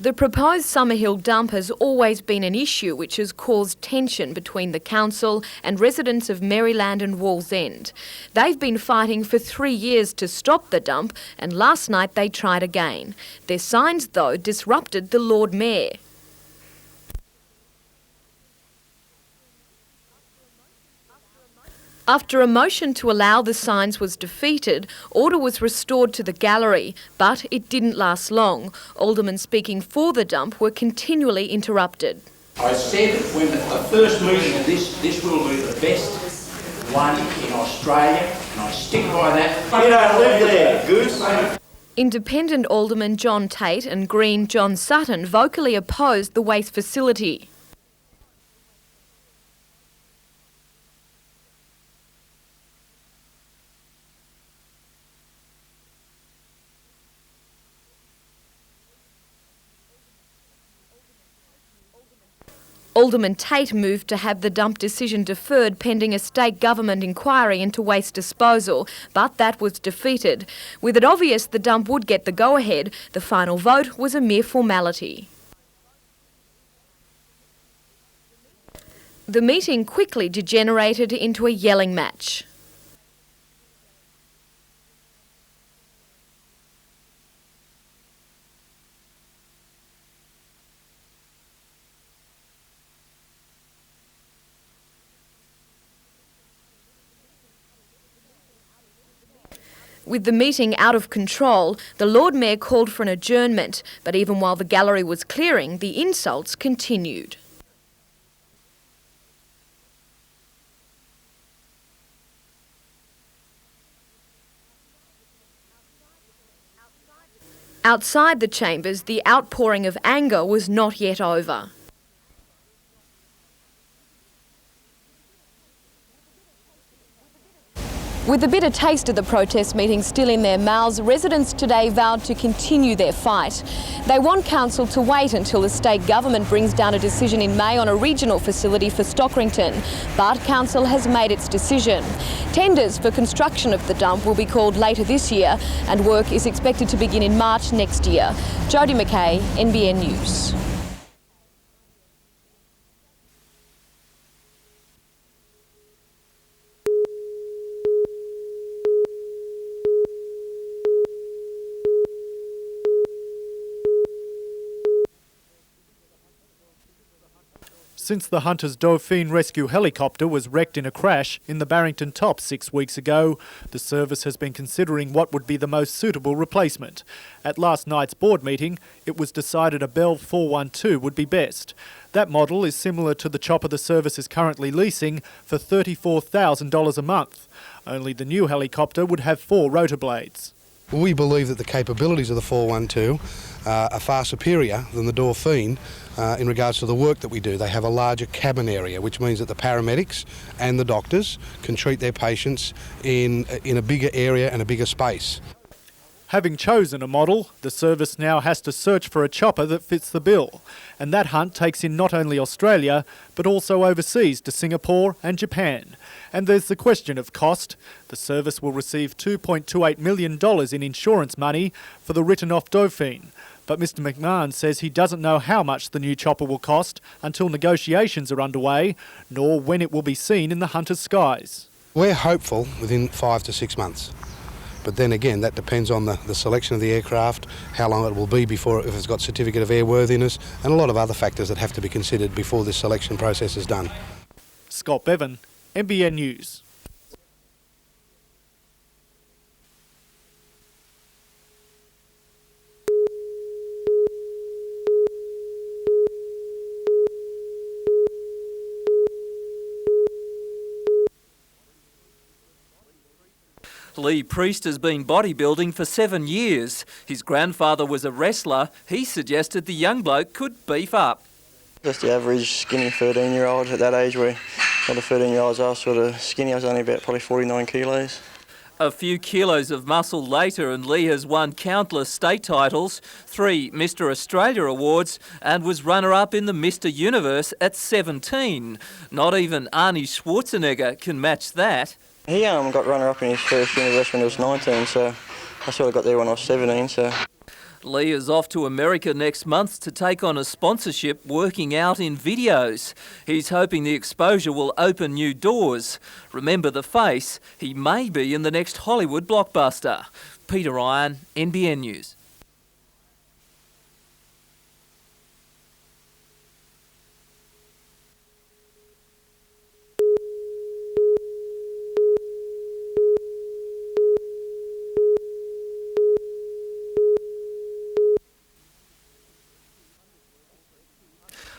The proposed Summerhill dump has always been an issue which has caused tension between the council and residents of Maryland and Wallsend. They've been fighting for 3 years to stop the dump, and last night they tried again. Their signs, though, disrupted the Lord Mayor. After a motion to allow the signs was defeated, order was restored to the gallery, but it didn't last long. Aldermen speaking for the dump were continually interrupted. I said when the first meeting of this will be the best one in Australia, and I stick by that. You don't live there, goose. Independent Alderman John Tate and Green John Sutton vocally opposed the waste facility. Alderman Tate moved to have the dump decision deferred pending a state government inquiry into waste disposal, but that was defeated. With it obvious the dump would get the go-ahead, the final vote was a mere formality. The meeting quickly degenerated into a yelling match. With the meeting out of control, the Lord Mayor called for an adjournment, but even while the gallery was clearing, the insults continued. Outside the chambers, the outpouring of anger was not yet over. With a bitter taste of the protest meeting still in their mouths, residents today vowed to continue their fight. They want council to wait until the state government brings down a decision in May on a regional facility for Stockrington, but council has made its decision. Tenders for construction of the dump will be called later this year, and work is expected to begin in March next year. Jodie McKay, NBN News. Since the Hunter's Dauphin rescue helicopter was wrecked in a crash in the Barrington Top 6 weeks ago, the service has been considering what would be the most suitable replacement. At last night's board meeting, it was decided a Bell 412 would be best. That model is similar to the chopper the service is currently leasing for $34,000 a month. Only the new helicopter would have 4 rotor blades. We believe that the capabilities of the 412 are far superior than the Dauphin in regards to the work that we do. They have a larger cabin area, which means that the paramedics and the doctors can treat their patients in a bigger area and a bigger space. Having chosen a model, the service now has to search for a chopper that fits the bill. And that hunt takes in not only Australia, but also overseas to Singapore and Japan. And there's the question of cost. The service will receive $2.28 million in insurance money for the written-off Dauphin. But Mr McMahon says he doesn't know how much the new chopper will cost until negotiations are underway, nor when it will be seen in the Hunter's skies. We're hopeful within 5 to 6 months. But then again, that depends on the selection of the aircraft, how long it will be before, if it's got certificate of airworthiness, and a lot of other factors that have to be considered before this selection process is done. Scott Bevan, NBN News. Lee Priest has been bodybuilding for 7 years. His grandfather was a wrestler. He suggested the young bloke could beef up. Just the average skinny 13-year-old at that age where all the 13-year-olds are sort of skinny. I was only about probably 49 kilos. A few kilos of muscle later and Lee has won countless state titles, 3 Mr Australia awards and was runner-up in the Mr Universe at 17. Not even Arnie Schwarzenegger can match that. He got runner-up in his first universe when he was 19, so I sort of got there when I was 17. So Lee is off to America next month to take on a sponsorship working out in videos. He's hoping the exposure will open new doors. Remember the face, he may be in the next Hollywood blockbuster. Peter Ryan, NBN News.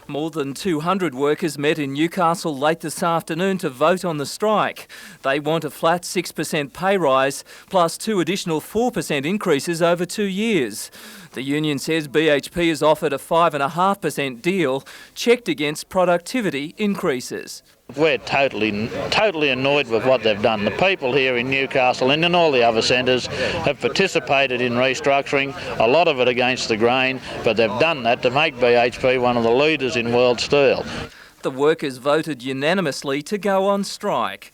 More than 200 workers met in Newcastle late this afternoon to vote on the strike. They want a flat 6% pay rise plus 2 additional 4% increases over 2 years. The union says BHP has offered a 5.5% deal checked against productivity increases. We're totally annoyed with what they've done. The people here in Newcastle and in all the other centres have participated in restructuring, a lot of it against the grain, but they've done that to make BHP one of the leaders in world steel. The workers voted unanimously to go on strike.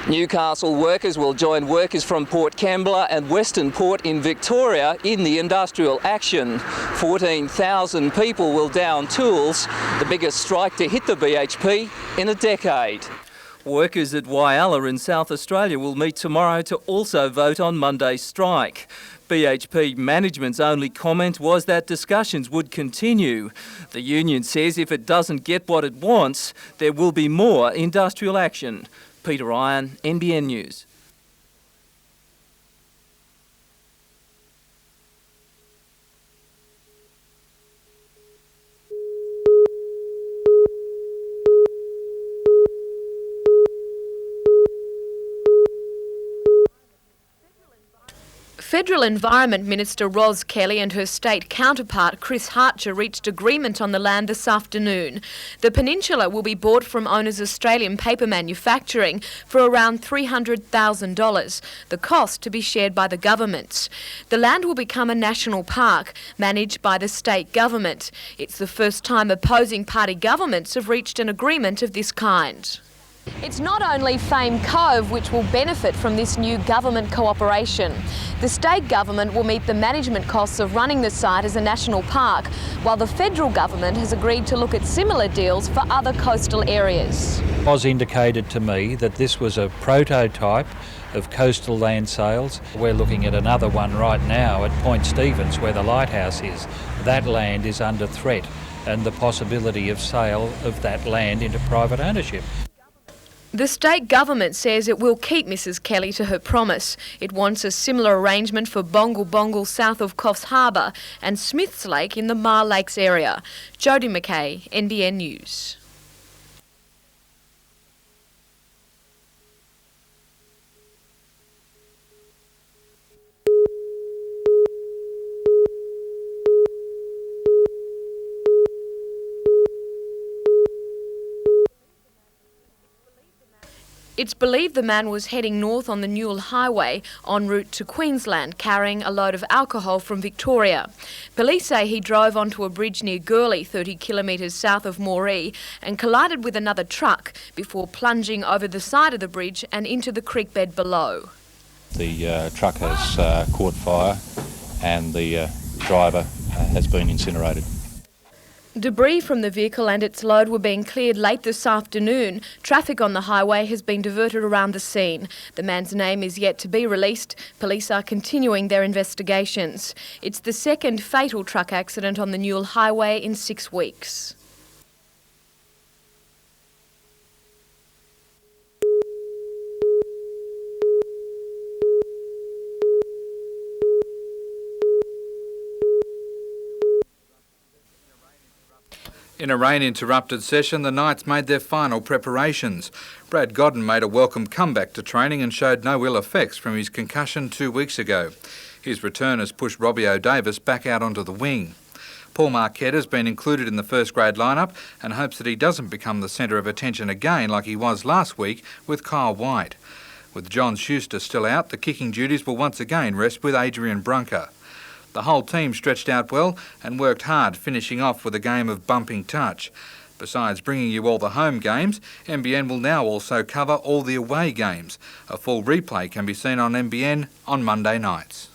Newcastle workers will join workers from Port Kembla and Western Port in Victoria in the industrial action. 14,000 people will down tools, the biggest strike to hit the BHP in a decade. Workers at Whyalla in South Australia will meet tomorrow to also vote on Monday's strike. BHP management's only comment was that discussions would continue. The union says if it doesn't get what it wants, there will be more industrial action. Peter Ryan, NBN News. Federal Environment Minister Ros Kelly and her state counterpart Chris Hartcher reached agreement on the land this afternoon. The peninsula will be bought from owners Australian Paper Manufacturing for around $300,000, the cost to be shared by the governments. The land will become a national park managed by the state government. It's the first time opposing party governments have reached an agreement of this kind. It's not only Fame Cove which will benefit from this new government cooperation. The state government will meet the management costs of running the site as a national park, while the federal government has agreed to look at similar deals for other coastal areas. It was indicated to me that this was a prototype of coastal land sales. We're looking at another one right now at Point Stevens where the lighthouse is. That land is under threat and the possibility of sale of that land into private ownership. The state government says it will keep Mrs Kelly to her promise. It wants a similar arrangement for Bongle Bongle south of Coffs Harbour and Smiths Lake in the Mar Lakes area. Jodie McKay, NBN News. It's believed the man was heading north on the Newell Highway en route to Queensland, carrying a load of alcohol from Victoria. Police say he drove onto a bridge near Gurley, 30 kilometres south of Moree, and collided with another truck before plunging over the side of the bridge and into the creek bed below. The truck has caught fire and the driver has been incinerated. Debris from the vehicle and its load were being cleared late this afternoon. Traffic on the highway has been diverted around the scene. The man's name is yet to be released. Police are continuing their investigations. It's the second fatal truck accident on the Newell Highway in 6 weeks. In a rain-interrupted session, the Knights made their final preparations. Brad Godden made a welcome comeback to training and showed no ill effects from his concussion 2 weeks ago. His return has pushed Robbie O'Davis back out onto the wing. Paul Marquette has been included in the first-grade lineup and hopes that he doesn't become the centre of attention again like he was last week with Kyle White. With John Schuster still out, the kicking duties will once again rest with Adrian Brunker. The whole team stretched out well and worked hard, finishing off with a game of bumping touch. Besides bringing you all the home games, NBN will now also cover all the away games. A full replay can be seen on NBN on Monday nights.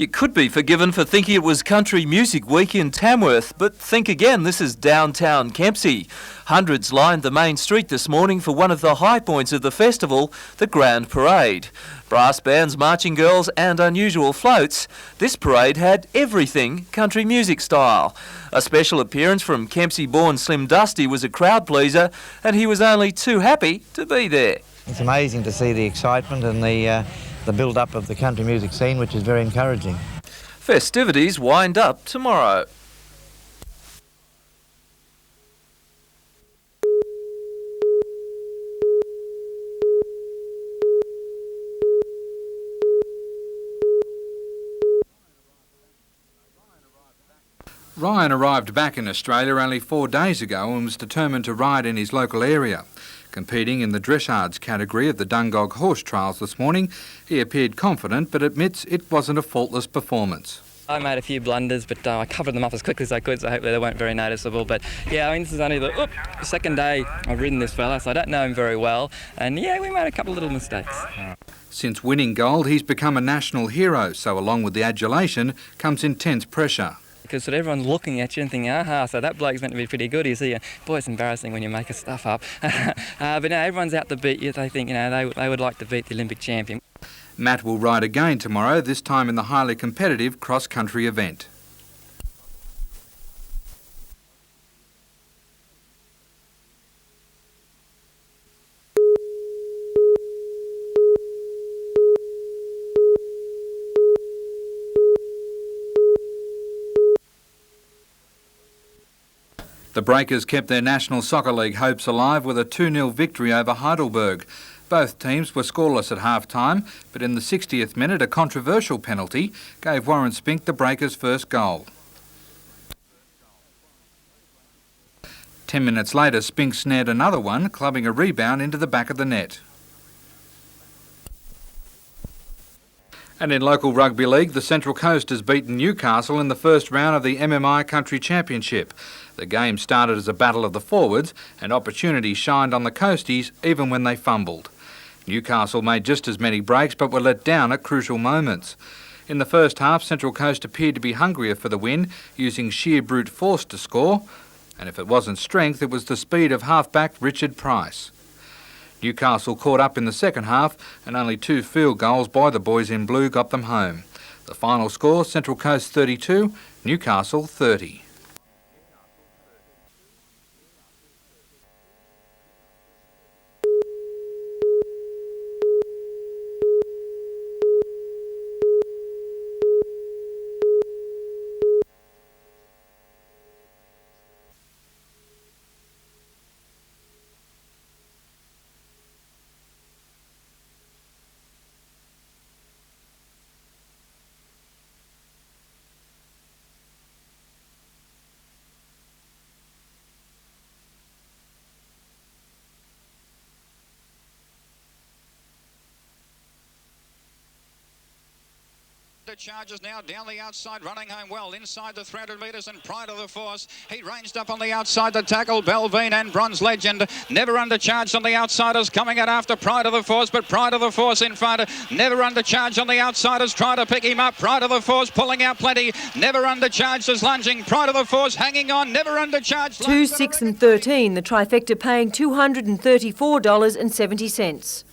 You could be forgiven for thinking it was Country Music Week in Tamworth, but think again, this is downtown Kempsey. Hundreds lined the main street this morning for one of the high points of the festival, the Grand Parade. Brass bands, marching girls and unusual floats. This parade had everything country music style. A special appearance from Kempsey-born Slim Dusty was a crowd pleaser, and he was only too happy to be there. It's amazing to see the excitement and the build-up of the country music scene, which is very encouraging. Festivities wind up tomorrow. Ryan arrived back in Australia only 4 days ago and was determined to ride in his local area. Competing in the dressage category at the Dungog Horse Trials this morning, he appeared confident but admits it wasn't a faultless performance. I made a few blunders, but I covered them up as quickly as I could, so hopefully they weren't very noticeable. But yeah, I mean, this is only the second day I've ridden this fella, so I don't know him very well. And yeah, we made a couple of little mistakes. Since winning gold, he's become a national hero, so along with the adulation comes intense pressure. Because sort of everyone's looking at you and thinking, aha, so that bloke's meant to be pretty good. You see, boy, it's embarrassing when you make stuff up. But no, everyone's out to beat you. They think, they would like to beat the Olympic champion. Matt will ride again tomorrow, this time in the highly competitive cross-country event. The Breakers kept their National Soccer League hopes alive with a 2-0 victory over Heidelberg. Both teams were scoreless at half-time, but in the 60th minute a controversial penalty gave Warren Spink the Breakers' first goal. 10 minutes later, Spink snared another one, clubbing a rebound into the back of the net. And in local rugby league, the Central Coast has beaten Newcastle in the first round of the MMI Country Championship. The game started as a battle of the forwards, and opportunity shined on the Coasties even when they fumbled. Newcastle made just as many breaks but were let down at crucial moments. In the first half, Central Coast appeared to be hungrier for the win, using sheer brute force to score, and if it wasn't strength, it was the speed of halfback Richard Price. Newcastle caught up in the second half, and only 2 field goals by the boys in blue got them home. The final score, Central Coast 32, Newcastle 30. Charges now down the outside, running home well inside the 300 metres and Pride of the Force. He ranged up on the outside to tackle Belvine and Bronze Legend. Never undercharged on the outsiders, coming out after Pride of the Force, but Pride of the Force in front. Never undercharged on the outsiders, trying to pick him up. Pride of the Force pulling out plenty. Never undercharged as lunging. Pride of the Force hanging on. Never undercharged. 2, 6 and 13, the trifecta paying $234.70.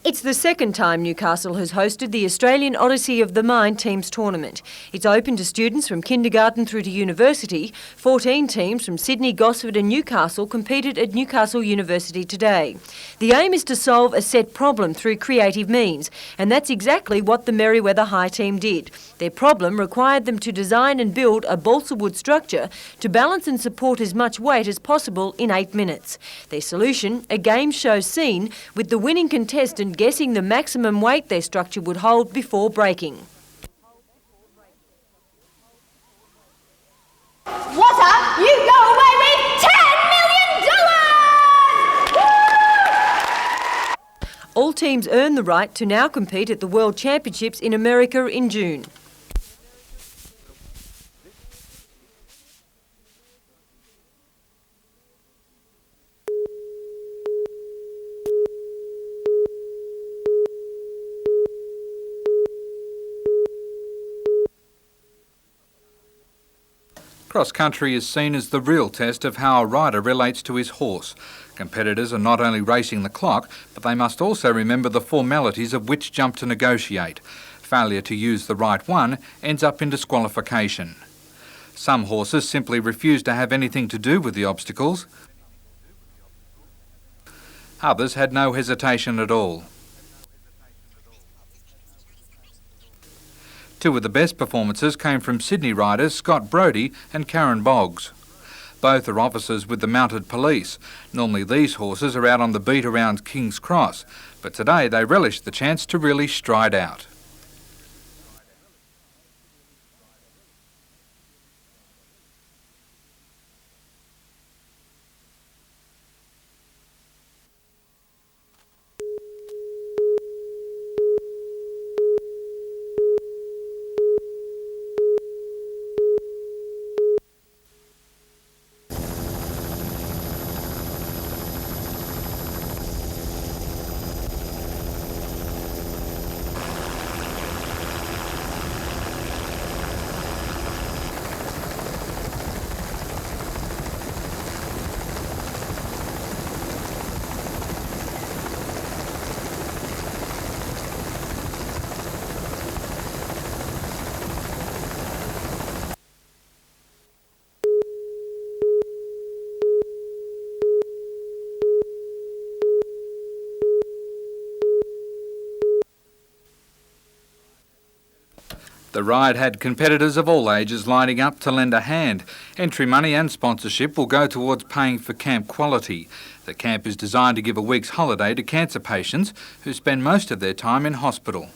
It's the second time Newcastle has hosted the Australian Odyssey of the Mind Teams Tournament. It's open to students from kindergarten through to university. 14 teams from Sydney, Gosford and Newcastle competed at Newcastle University today. The aim is to solve a set problem through creative means, and that's exactly what the Merewether High team did. Their problem required them to design and build a balsa wood structure to balance and support as much weight as possible in 8 minutes. Their solution, a game show scene with the winning contestant guessing the maximum weight their structure would hold before breaking. What up? You go away with $10 million! All teams earn the right to now compete at the World Championships in America in June. Cross-country is seen as the real test of how a rider relates to his horse. Competitors are not only racing the clock, but they must also remember the formalities of which jump to negotiate. Failure to use the right one ends up in disqualification. Some horses simply refuse to have anything to do with the obstacles. Others had no hesitation at all. Two of the best performances came from Sydney riders Scott Brodie and Karen Boggs. Both are officers with the Mounted Police. Normally these horses are out on the beat around King's Cross, but today they relished the chance to really stride out. The ride had competitors of all ages lining up to lend a hand. Entry money and sponsorship will go towards paying for camp quality. The camp is designed to give a week's holiday to cancer patients who spend most of their time in hospital.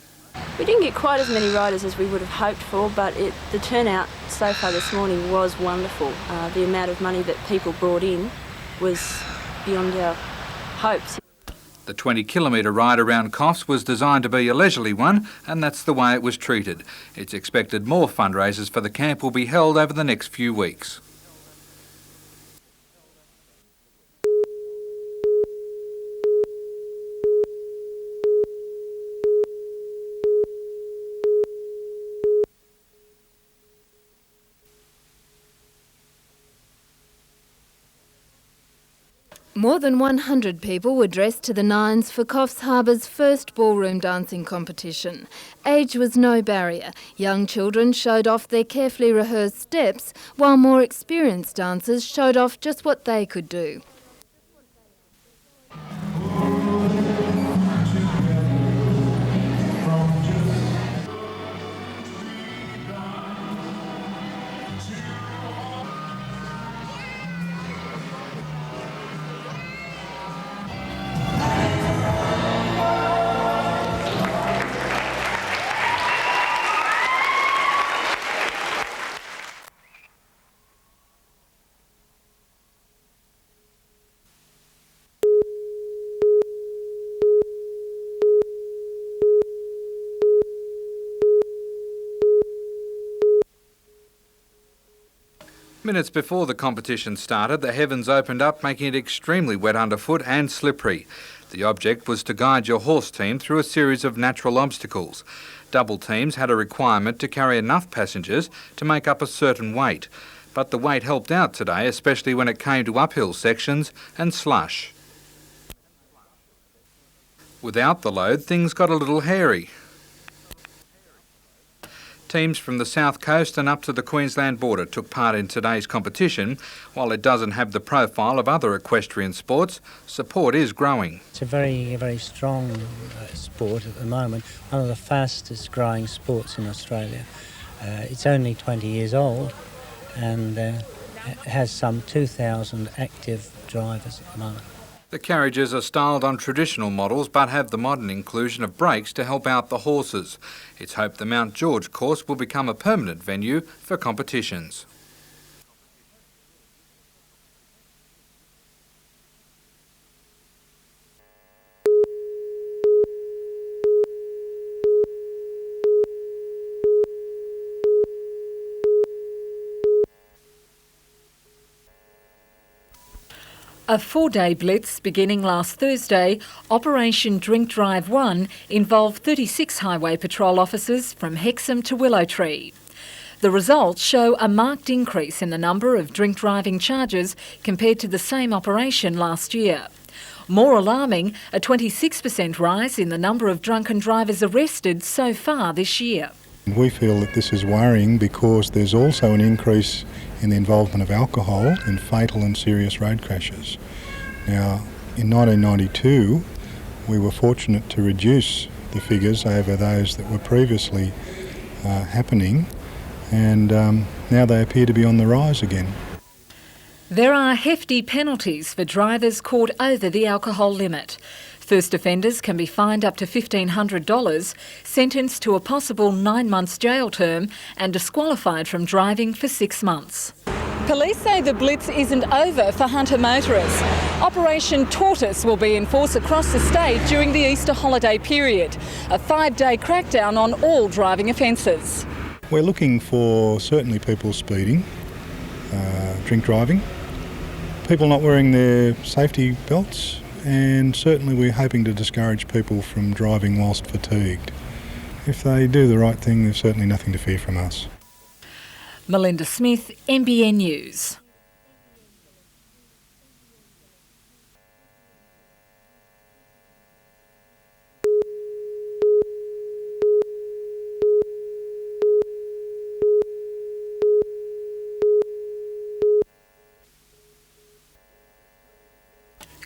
We didn't get quite as many riders as we would have hoped for, but the turnout so far this morning was wonderful. The amount of money that people brought in was beyond our hopes. The 20-kilometre ride around Coffs was designed to be a leisurely one, and that's the way it was treated. It's expected more fundraisers for the camp will be held over the next few weeks. More than 100 people were dressed to the nines for Coffs Harbour's first ballroom dancing competition. Age was no barrier. Young children showed off their carefully rehearsed steps, while more experienced dancers showed off just what they could do. Minutes before the competition started, the heavens opened up, making it extremely wet underfoot and slippery. The object was to guide your horse team through a series of natural obstacles. Double teams had a requirement to carry enough passengers to make up a certain weight, but the weight helped out today, especially when it came to uphill sections and slush. Without the load, things got a little hairy. Teams from the south coast and up to the Queensland border took part in today's competition. While it doesn't have the profile of other equestrian sports, support is growing. It's a very strong sport at the moment, one of the fastest growing sports in Australia. It's only 20 years old and has some 2,000 active drivers at the moment. The carriages are styled on traditional models but have the modern inclusion of brakes to help out the horses. It's hoped the Mount George course will become a permanent venue for competitions. A 4-day blitz beginning last Thursday, Operation Drink Drive 1 involved 36 highway patrol officers from Hexham to Willow Tree. The results show a marked increase in the number of drink driving charges compared to the same operation last year. More alarming, a 26% rise in the number of drunken drivers arrested so far this year. We feel that this is worrying because there's also an increase in the involvement of alcohol in fatal and serious road crashes. Now, in 1992, we were fortunate to reduce the figures over those that were previously happening, and now they appear to be on the rise again. There are hefty penalties for drivers caught over the alcohol limit. First offenders can be fined up to $1,500, sentenced to a possible 9 months jail term and disqualified from driving for 6 months. Police say the blitz isn't over for hunter motorists. Operation Torres will be in force across the state during the Easter holiday period, a 5-day crackdown on all driving offences. We're looking for certainly people speeding, drink driving, people not wearing their safety belts, and certainly we're hoping to discourage people from driving whilst fatigued. If they do the right thing, there's certainly nothing to fear from us. Melinda Smith, NBN News.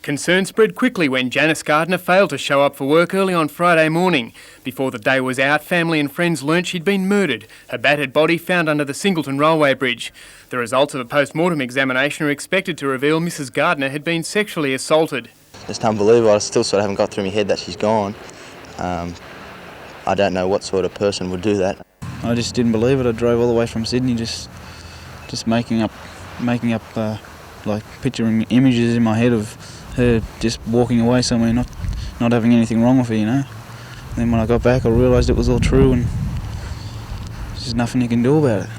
Concern spread quickly when Janice Gardner failed to show up for work early on Friday morning. Before the day was out, family and friends learnt she'd been murdered, her battered body found under the Singleton Railway Bridge. The results of a post-mortem examination are expected to reveal Mrs Gardner had been sexually assaulted. Just unbelievable. I still sort of haven't got through my head that she's gone. I don't know what sort of person would do that. I just didn't believe it. I drove all the way from Sydney just making up like picturing images in my head of her just walking away somewhere, not having anything wrong with her, you know. And then when I got back, I realised it was all true, and there's just nothing you can do about it.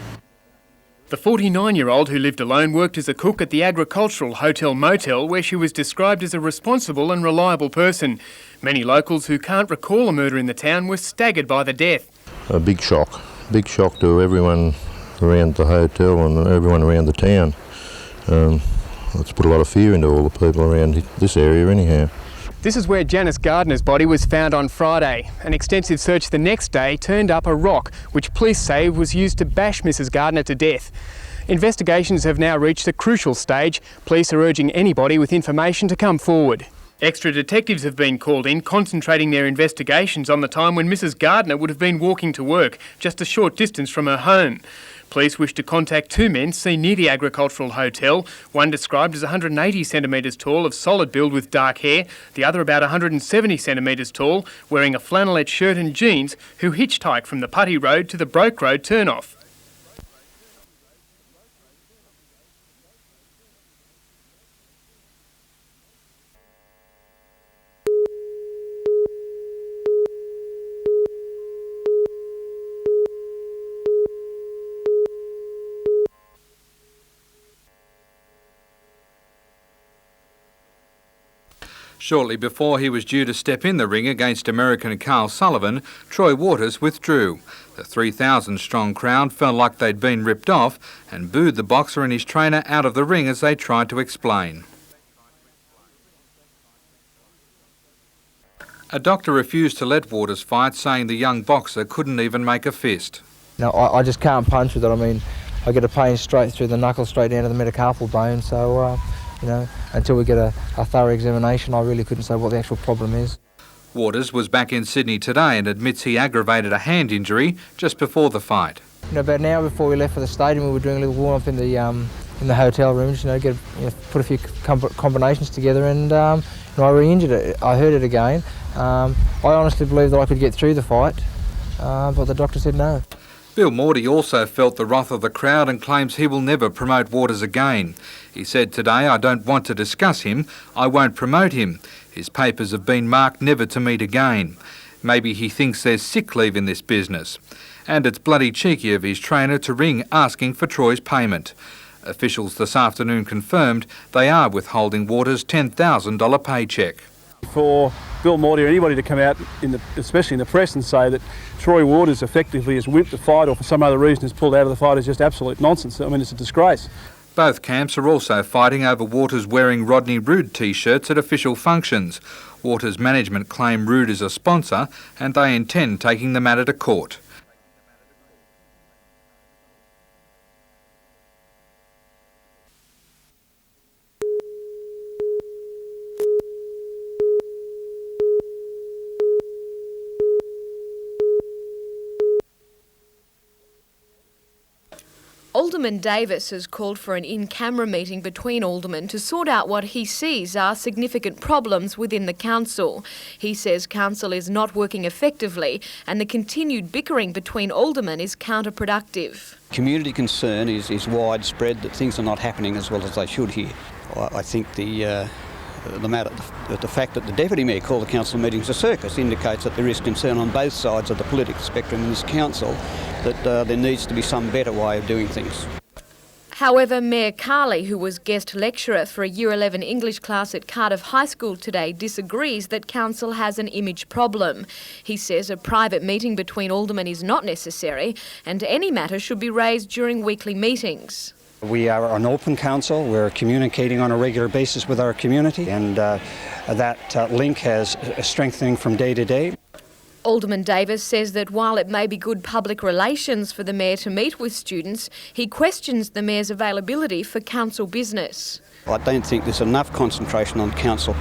The 49-year-old who lived alone worked as a cook at the agricultural Hotel Motel, where she was described as a responsible and reliable person. Many locals who can't recall a murder in the town were staggered by the death. A big shock to everyone around the hotel and everyone around the town. It's put a lot of fear into all the people around this area anyhow. This is where Janice Gardner's body was found on Friday. An extensive search the next day turned up a rock, which police say was used to bash Mrs Gardner to death. Investigations have now reached a crucial stage. Police are urging anybody with information to come forward. Extra detectives have been called in, concentrating their investigations on the time when Mrs Gardner would have been walking to work, just a short distance from her home. Police wish to contact 2 men seen near the agricultural hotel, one described as 180 centimetres tall, of solid build with dark hair, the other about 170 centimetres tall, wearing a flannelette shirt and jeans, who hitchhiked from the Putty Road to the Broke Road turnoff. Shortly before he was due to step in the ring against American Carl Sullivan, Troy Waters withdrew. The 3,000-strong crowd felt like they'd been ripped off and booed the boxer and his trainer out of the ring as they tried to explain. A doctor refused to let Waters fight, saying the young boxer couldn't even make a fist. No, I just can't punch with it. I mean, I get a pain straight through the knuckle, straight down to the metacarpal bone, so... you know, until we get a thorough examination, I really couldn't say what the actual problem is. Waters was back in Sydney today and admits he aggravated a hand injury just before the fight. You know, about an hour before we left for the stadium, we were doing a little warm-up in the hotel rooms, put a few combinations together, and I re-injured it. I hurt it again. I honestly believe that I could get through the fight, but the doctor said no. Bill Morty also felt the wrath of the crowd and claims he will never promote Waters again. He said today, "I don't want to discuss him. I won't promote him. His papers have been marked never to meet again. Maybe he thinks there's sick leave in this business. And it's bloody cheeky of his trainer to ring asking for Troy's payment." Officials this afternoon confirmed they are withholding Waters' $10,000 paycheck. For Bill Morty or anybody to come out, especially in the press, and say that Troy Waters effectively has whipped the fight or for some other reason has pulled out of the fight is just absolute nonsense. I mean, it's a disgrace. Both camps are also fighting over Waters wearing Rodney Rood T-shirts at official functions. Waters management claim Rood is a sponsor and they intend taking the matter to court. Alderman Davis has called for an in-camera meeting between aldermen to sort out what he sees are significant problems within the council. He says council is not working effectively and the continued bickering between aldermen is counterproductive. Community concern is widespread that things are not happening as well as they should here. I think the fact that the Deputy Mayor called the council meetings a circus indicates that there is concern on both sides of the political spectrum in this council that there needs to be some better way of doing things. However, Mayor Carley, who was guest lecturer for a Year 11 English class at Cardiff High School today, disagrees that council has an image problem. He says a private meeting between aldermen is not necessary and any matter should be raised during weekly meetings. We are an open council, we're communicating on a regular basis with our community and that link has strengthening from day to day. Alderman Davis says that while it may be good public relations for the Mayor to meet with students, he questions the Mayor's availability for council business. I don't think there's enough concentration on council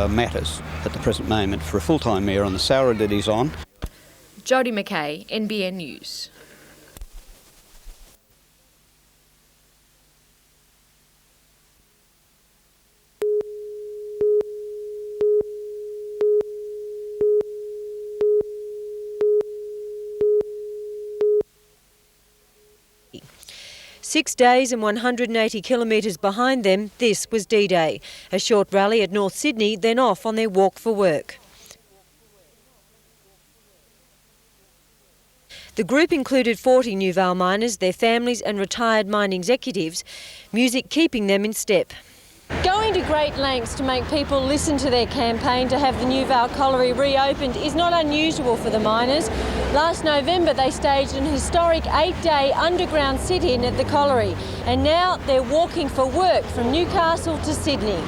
matters at the present moment for a full-time Mayor on the salary that he's on. Jodie McKay, NBN News. Six days and 180 kilometres behind them, this was D-Day. A short rally at North Sydney, then off on their walk for work. The group included 40 New Vale miners, their families and retired mine executives, music keeping them in step. Going to great lengths to make people listen to their campaign to have the New Vale Colliery reopened is not unusual for the miners. Last November they staged an historic 8-day underground sit-in at the colliery and now they're walking for work from Newcastle to Sydney.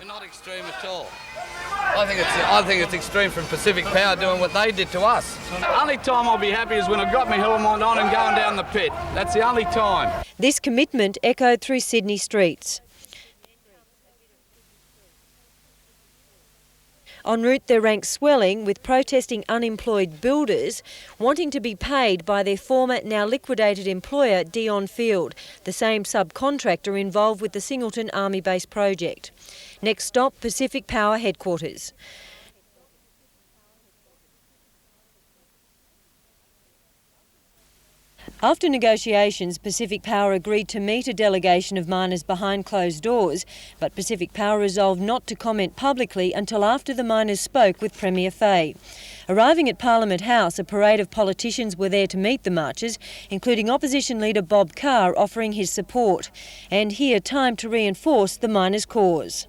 We're not extreme at all. I think it's extreme from Pacific Power doing what they did to us. The only time I'll be happy is when I've got my helmet on and going down the pit. That's the only time. This commitment echoed through Sydney streets. En route, their ranks swelling with protesting unemployed builders wanting to be paid by their former, now liquidated employer, Dion Field, the same subcontractor involved with the Singleton Army Base project. Next stop, Pacific Power headquarters. After negotiations, Pacific Power agreed to meet a delegation of miners behind closed doors, but Pacific Power resolved not to comment publicly until after the miners spoke with Premier Fay. Arriving at Parliament House, a parade of politicians were there to meet the marchers, including opposition leader Bob Carr offering his support, and here time to reinforce the miners' cause.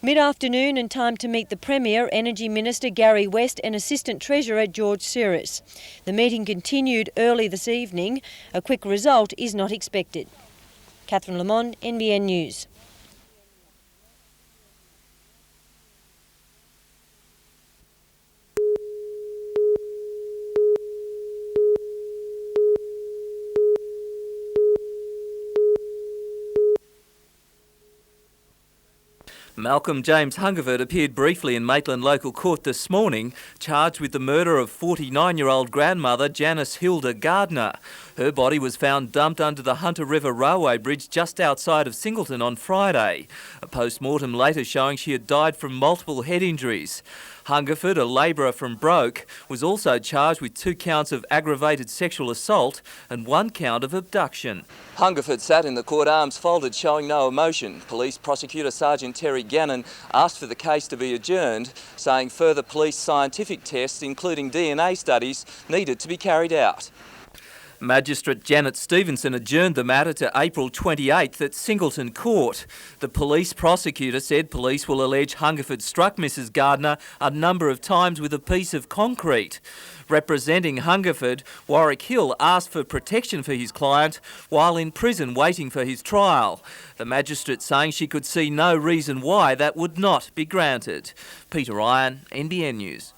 Mid-afternoon and time to meet the Premier, Energy Minister Gary West and Assistant Treasurer George Siris. The meeting continued early this evening. A quick result is not expected. Catherine Lamond, NBN News. Malcolm James Hungerford appeared briefly in Maitland Local Court this morning, charged with the murder of 49-year-old grandmother Janice Hilda Gardner. Her body was found dumped under the Hunter River Railway Bridge just outside of Singleton on Friday. A post-mortem later showing she had died from multiple head injuries. Hungerford, a labourer from Broke, was also charged with 2 counts of aggravated sexual assault and 1 count of abduction. Hungerford sat in the court, arms folded, showing no emotion. Police Prosecutor Sergeant Terry Gannon asked for the case to be adjourned, saying further police scientific tests, including DNA studies, needed to be carried out. Magistrate Janet Stevenson adjourned the matter to April 28th at Singleton Court. The police prosecutor said police will allege Hungerford struck Mrs Gardner a number of times with a piece of concrete. Representing Hungerford, Warwick Hill asked for protection for his client while in prison waiting for his trial. The magistrate saying she could see no reason why that would not be granted. Peter Ryan, NBN News.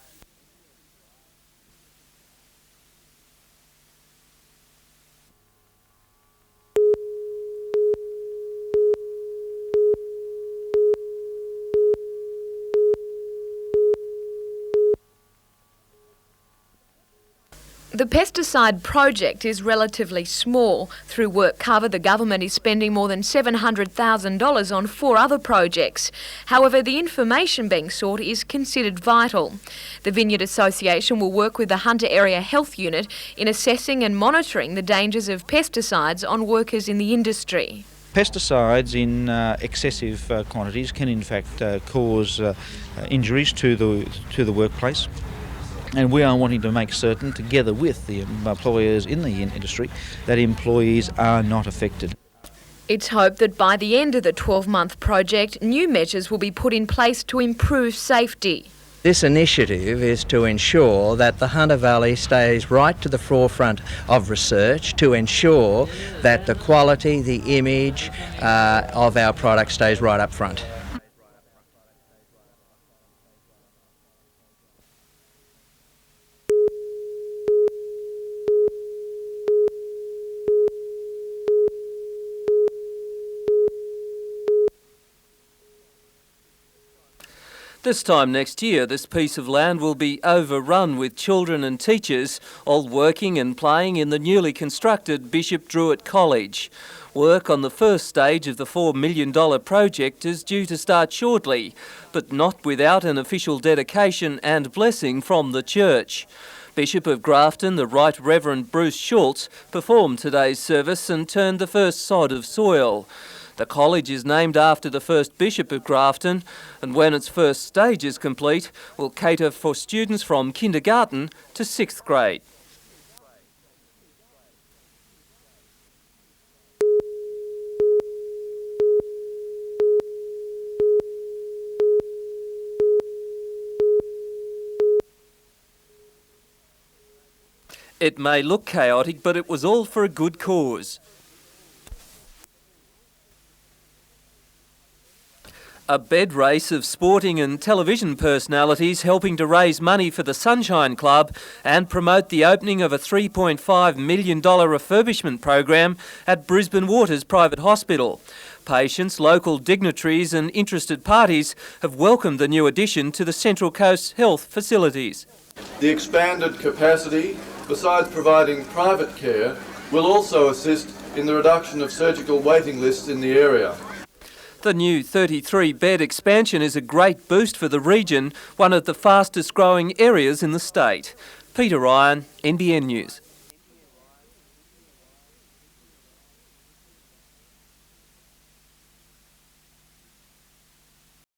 The pesticide project is relatively small. Through work cover, the government is spending more than $700,000 on 4 other projects. However, the information being sought is considered vital. The Vineyard Association will work with the Hunter Area Health Unit in assessing and monitoring the dangers of pesticides on workers in the industry. Pesticides in excessive quantities can in fact cause injuries to the workplace. And we are wanting to make certain, together with the employers in the industry, that employees are not affected. It's hoped that by the end of the 12-month project, new measures will be put in place to improve safety. This initiative is to ensure that the Hunter Valley stays right to the forefront of research, to ensure that the quality, the image of our product stays right up front. This time next year, this piece of land will be overrun with children and teachers, all working and playing in the newly constructed Bishop Druitt College. Work on the first stage of the $4 million project is due to start shortly, but not without an official dedication and blessing from the church. Bishop of Grafton, the Right Reverend Bruce Schultz, performed today's service and turned the first sod of soil. The college is named after the first Bishop of Grafton, and when its first stage is complete, will cater for students from kindergarten to 6th grade. It may look chaotic, but it was all for a good cause. A bed race of sporting and television personalities helping to raise money for the Sunshine Club and promote the opening of a $3.5 million refurbishment program at Brisbane Waters Private Hospital. Patients, local dignitaries and interested parties have welcomed the new addition to the Central Coast health facilities. The expanded capacity, besides providing private care, will also assist in the reduction of surgical waiting lists in the area. The new 33-bed expansion is a great boost for the region, one of the fastest growing areas in the state. Peter Ryan, NBN News.